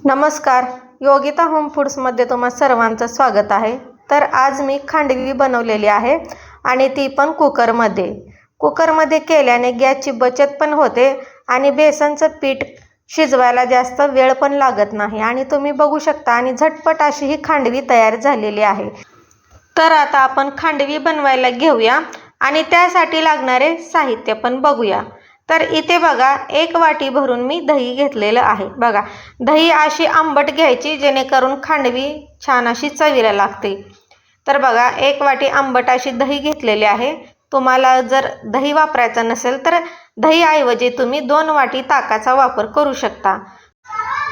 नमस्कार, योगिता होम फूड्समध्ये तुम्हा सर्वांचं स्वागत आहे। तर आज मी खांडवी बनवलेली आहे आणि ती पण कुकरमध्ये केल्याने गॅसची बचत पण होते आणि बेसनचं पीठ शिजवायला जास्त वेळ पण लागत नाही आणि तुम्ही बघू शकता आणि झटपट अशी ही खांडवी तयार झालेली आहे। तर आता आपण खांडवी बनवायला घेऊया आणि त्यासाठी लागणारे साहित्य पण बघूया। तर इथे बघा, 1 वाटी भरून मी दही घेतलेलं आहे। बघा, दही अशी आंबट घ्यायची जेणेकरून खांडवी छान अशी चवीला लागते। तर बघा, 1 वाटी आंबट अशी दही घेतलेली आहे। तुम्हाला जर दही वापरायचं नसेल तर दहीऐवजी तुम्ही 2 वाटी ताकाचा वापर करू शकता।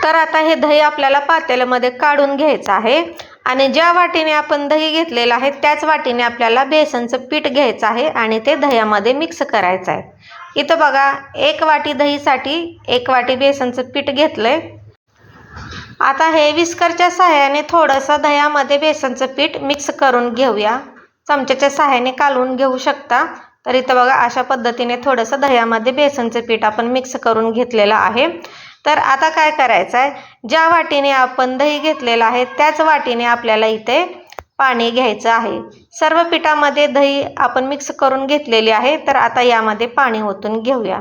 तर आता हे दही आपल्याला पातेल्यामध्ये काढून घ्यायचं आहे आणि ज्या वाटीने आपण दही घेतलेलं आहे त्याच वाटीने आपल्याला बेसनचं पीठ घ्यायचं आहे आणि ते दह्यामध्ये मिक्स करायचं आहे। इथं बघा, 1 वाटी दहीसाठी 1 वाटी बेसनचं पीठ घेतलंय। आता हे विस्करच्या सहाय्याने थोडंसं दह्यामध्ये बेसनचं पीठ मिक्स करून घेऊया। चमच्याच्या सहाय्याने कालवून घेऊ शकता। तर इथं बघा, अशा पद्धतीने थोडंसं दह्यामध्ये बेसनचं पीठ आपण मिक्स करून घेतलेलं आहे। तर आता काय करायचं आहे, ज्या वाटीने आपण दही घेतलेलं आहे त्याच वाटीने आपल्याला इथे पाणी घ्यायचं आहे। सर्व पिठामध्ये दही आपण मिक्स करून घेतलेली आहे। तर आता यामध्ये पाणी ओतून घेऊया।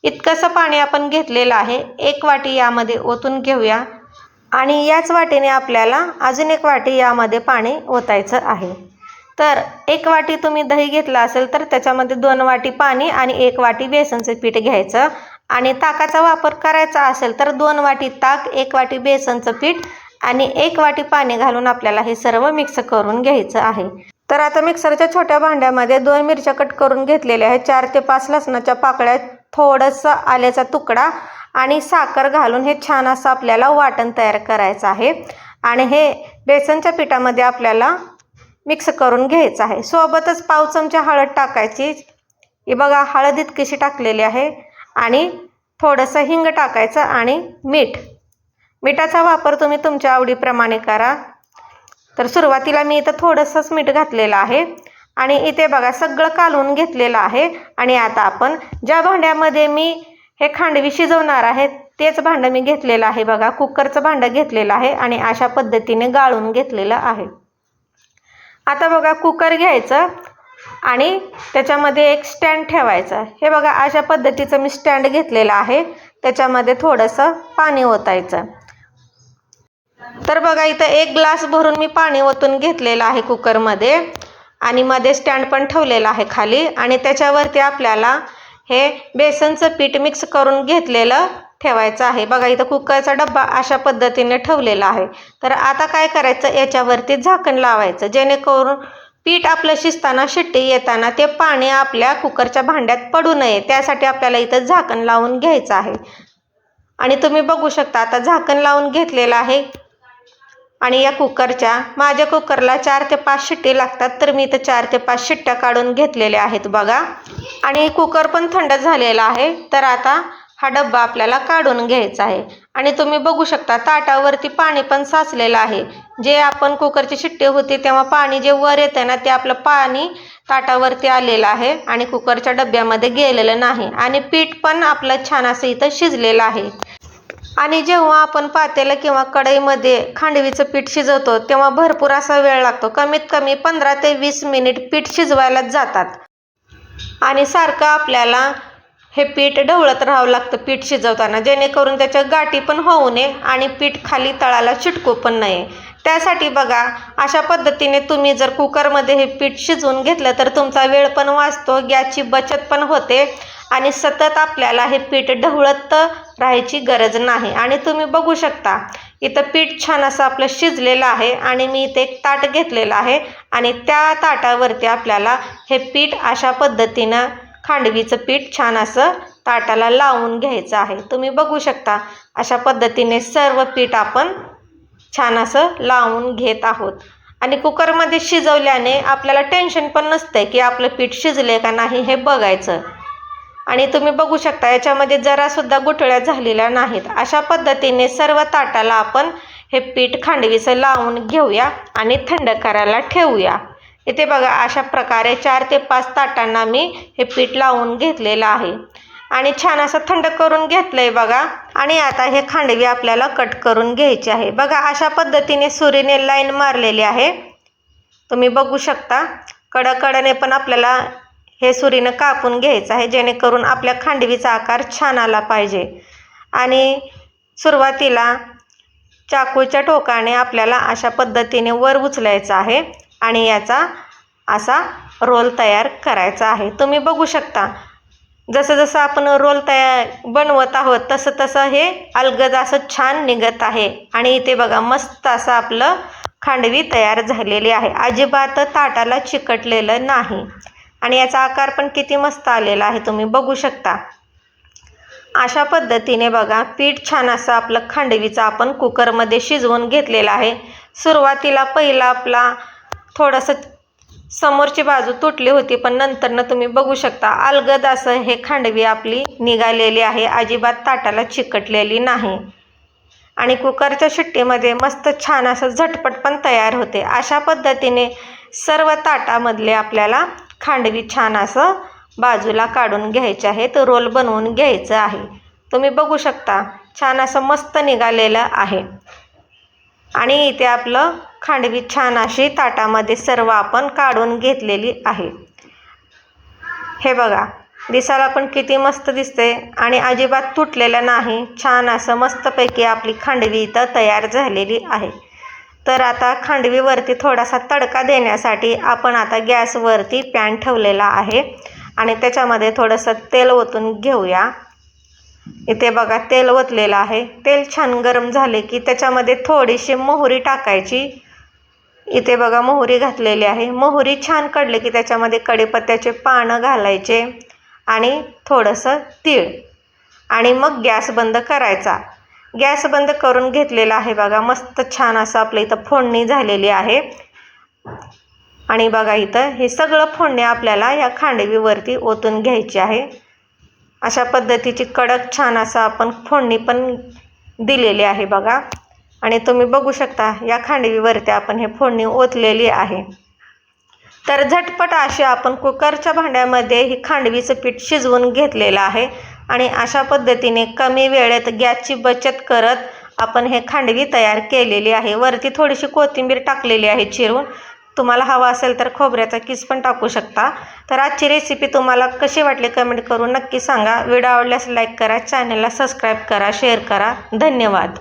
इतकंसं पाणी आपण घेतलेलं आहे, 1 वाटी यामध्ये ओतून घेऊया आणि याच वाटीने आपल्याला अजून 1 वाटी यामध्ये पाणी ओतायचं आहे। तर 1 वाटी तुम्ही दही घेतला असेल तर त्याच्यामध्ये 2 वाटी पाणी आणि 1 वाटी बेसनचं पीठ घ्यायचं आणि ताकाचा वापर करायचा असेल तर 2 वाटी ताक, 1 वाटी बेसनचं पीठ आणि 1 वाटी पाणी घालून आपल्याला हे सर्व मिक्स करून घ्यायचं आहे। तर आता मिक्सरच्या छोट्या भांड्यामध्ये 2 मिरच्या कट करून घेतलेल्या आहेत, 4 ते 5 लसणाच्या पाकळ्या, थोडंसं आल्याचा तुकडा आणि साखर घालून हे छान असं आपल्याला वाटण तयार करायचं आहे आणि हे बेसनच्या पिठामध्ये आपल्याला मिक्स करून घ्यायचं आहे। सोबतच पाव चमचा हळद टाकायची। ही बघा, हळद इतकीशी टाकलेली आहे आणि थोडंसं हिंग टाकायचं आणि मिठाचा वापर तुम्ही तुमच्या आवडीप्रमाणे करा। तर सुरुवातीला मी इथं थोडंसंच मीठ घातलेलं आहे आणि इथे बघा सगळं कालवून घेतलेलं आहे। आणि आता आपण ज्या भांड्यामध्ये मी हे खांडवी शिजवणार आहे तेच भांडं मी घेतलेलं आहे। बघा, कुकरचं भांडं घेतलेलं आहे आणि अशा पद्धतीने गाळून घेतलेलं आहे। आता बघा, कुकर घ्यायचं आणि त्याच्यामध्ये एक स्टँड ठेवायचं। हे बघा, अशा पद्धतीचं मी स्टँड घेतलेलं आहे। त्याच्यामध्ये थोडंसं पाणी ओतायचं। तर बघा, इथं 1 ग्लास भरून मी पाणी ओतून घेतलेलं आहे कुकरमध्ये आणि मध्ये स्टँड पण ठेवलेलं आहे खाली आणि त्याच्यावरती आपल्याला हे बेसनचं पीठ मिक्स करून घेतलेलं ठेवायचं आहे। बघा, इथं कुकरचा डब्बा अशा पद्धतीने ठेवलेला आहे। तर आता काय करायचं, याच्यावरती झाकण लावायचं जेणेकरून पीठ आपलं शिजताना, शिट्टी येताना ते पाणी आपल्या कुकरच्या भांड्यात पडू नये, त्यासाठी आपल्याला इथं झाकण लावून घ्यायचं आहे। आणि तुम्ही बघू शकता, आता झाकण लावून घेतलेलं आहे आणि या माझ्या कुकरला 4 ते 5 शिट्टी लागतात, तर मी इथं 4 ते 5 शिट्ट्या काढून घेतलेल्या आहेत बघा। आणि कुकर पण थंड झालेला आहे। तर आता हा डब्बा आपल्याला काढून घ्यायचा आहे आणि तुम्ही बघू शकता ताटावरती पाणी पण साचलेलं आहे। जे आपण कुकरची शिट्टी होती तेव्हा पाणी जे वर येतं ना, ते आपलं पाणी ताटावरती आलेलं आहे आणि कुकरच्या डब्यामध्ये गेलेलं नाही आणि पीठ पण आपलं छान असं इथं शिजलेलं आहे। आणि जेव्हा आपण पातेलं किंवा कढईमध्ये खांडवीचं पीठ शिजवतो तेव्हा भरपूर असा वेळ लागतो। कमीत कमी 15 ते 20 मिनिट पीठ शिजवायलाच जातात आणि सारखं आपल्याला हे पीठ ढवळत राहावं लागतं पीठ शिजवताना, जेणेकरून त्याच्या गाठी पण होऊ नये आणि पीठ खाली तळाला चिटकू पण नये। त्यासाठी बघा, अशा पद्धतीने तुम्ही जर कुकरमध्ये हे पीठ शिजवून घेतलं तर तुमचा वेळ पण वाचतो, गॅसची बचत पण होते आणि सतत आपल्याला हे पीठ ढवळत राहायची गरज नाही। आणि तुम्ही बघू शकता, इथं पीठ छान असं आपलं शिजलेलं आहे आणि मी इथे एक ताट घेतलेलं आहे आणि त्या ताटावरती आपल्याला हे पीठ अशा पद्धतीनं खांडवीचं पीठ छान असं ताटाला लावून घ्यायचं आहे। तुम्ही बघू शकता, अशा पद्धतीने सर्व पीठ आपण छान असं लावून घेत आहोत आणि कुकरमध्ये शिजवल्याने आपल्याला टेन्शन पण नसतंय की आपलं पीठ शिजले का नाही हे बघायचं। आणि तुम्ही बघू शकता, याच्यामध्ये जरासुद्धा गुठळ्या झालेल्या नाहीत। अशा पद्धतीने सर्व ताटाला आपण हे पीठ खांडवीचं लावून घेऊया आणि थंड करायला ठेवूया। इथे बघा, अशा प्रकारे 4 ते 5 ताटांना मी हे पीठ लावून घेतलेलं आहे आणि छान असं थंड करून घेतलंय बघा. आणि आता हे खांडवी आपल्याला कट करून घ्यायची आहे. बघा अशा पद्धतीने सुरीने लाईन मारलेली आहे, तुम्ही बघू शकता. कडाकडाने पण आपल्याला हे सुरीनं कापून घ्यायचं आहे, जेणेकरून आपल्या खांडवीचा आकार छान आला पाहिजे. आणि सुरुवातीला चाकूच्या टोकाने आपल्याला अशा पद्धतीने वर उचलायचं आहे आणि याचा असा रोल तयार करायचा आहे. तुम्ही बघू शकता, जसं जसं आपण रोल बनवत आहोत तसं तसं हे अलगद असं छान निघत आहे. आणि इथे बघा मस्त असं आपलं खांडवी तयार झालेली आहे, अजिबात ताटाला चिकटलेलं नाही. आणि याचा आकार पण किती मस्त आलेला आहे, तुम्ही बघू शकता. अशा पद्धतीने बघा पीठ छान असं आपलं खांडवीचं आपण कुकरमध्ये शिजवून घेतलेलं आहे. सुरुवातीला पहिला आपला थोडंसं समोरची बाजू तुटली होती, पण नंतरनं तुम्ही बघू शकता अलगद असं हे खांडवी आपली निघालेली आहे, अजिबात ताटाला चिकटलेली नाही. आणि कुकरच्या शिट्टीमध्ये मस्त छान असं झटपट पण तयार होते. अशा पद्धतीने सर्व ताटामधले आपल्याला खांडवी छान असं बाजूला काढून घ्यायचे आहे, तर रोल बनवून घ्यायचं आहे. तुम्ही बघू शकता छान असं मस्त निघालेलं आहे. आणि इथे आपलं खांडवी छान अशी ताटामध्ये सर्व आपण काढून घेतलेली आहे. हे बघा दिसायला पण किती मस्त दिसते आणि अजिबात तुटलेलं नाही. छान असं मस्तपैकी आपली खांडवी इथं तयार झालेली आहे. तर आता खांडवीवरती थोडासा तडका देण्यासाठी आपण आता गॅसवरती पॅन ठेवलेला आहे आणि त्याच्यामध्ये थोडंसं तेल ओतून घेऊया. इथे बघा तेल ओतलेलं आहे. तेल छान गरम झाले की त्याच्यामध्ये थोडीशी मोहरी टाकायची. इथे बघा मोहरी घातलेली आहे. मोहरी छान कढली की त्याच्यामध्ये कढीपत्त्याचे पानं घालायचे आणि थोडंसं तीळ आणि मग गॅस बंद करायचा. गॅस बंद करून घेतलेला आहे बघा. मस्त छान असं आपलं इथं फोडणी झालेली आहे. आणि बघा इथं हे सगळं फोडणी आपल्याला या खांडवीवरती ओतून घ्यायची आहे. अशा पद्धतीची कडक छान असं आपण फोडणी पण दिलेली आहे बघा. आणि तुम्ही बघू शकता या खांडवीवरती आपण हे फोडणी ओतलेली आहे. तर झटपट अशी आपण कुकरच्या भांड्यामध्ये ही खांडवीचं पीठ शिजवून घेतलेलं आहे. आणि अशा पद्धतीने कमी वेळेत गॅसची बचत करत आपण हे खांडवी तयार केलेली आहे. वरती थोडीशी कोथिंबीर टाकलेली आहे चिरून. तुम्हाला हवा असेल तर खोबऱ्याचा किस पण टाकू शकता. तर आजची रेसिपी तुम्हाला कशी वाटली कमेंट करून नक्की सांगा. व्हिडिओ आवडल्यास लाईक करा, चॅनलला सबस्क्राईब करा, शेअर करा. धन्यवाद.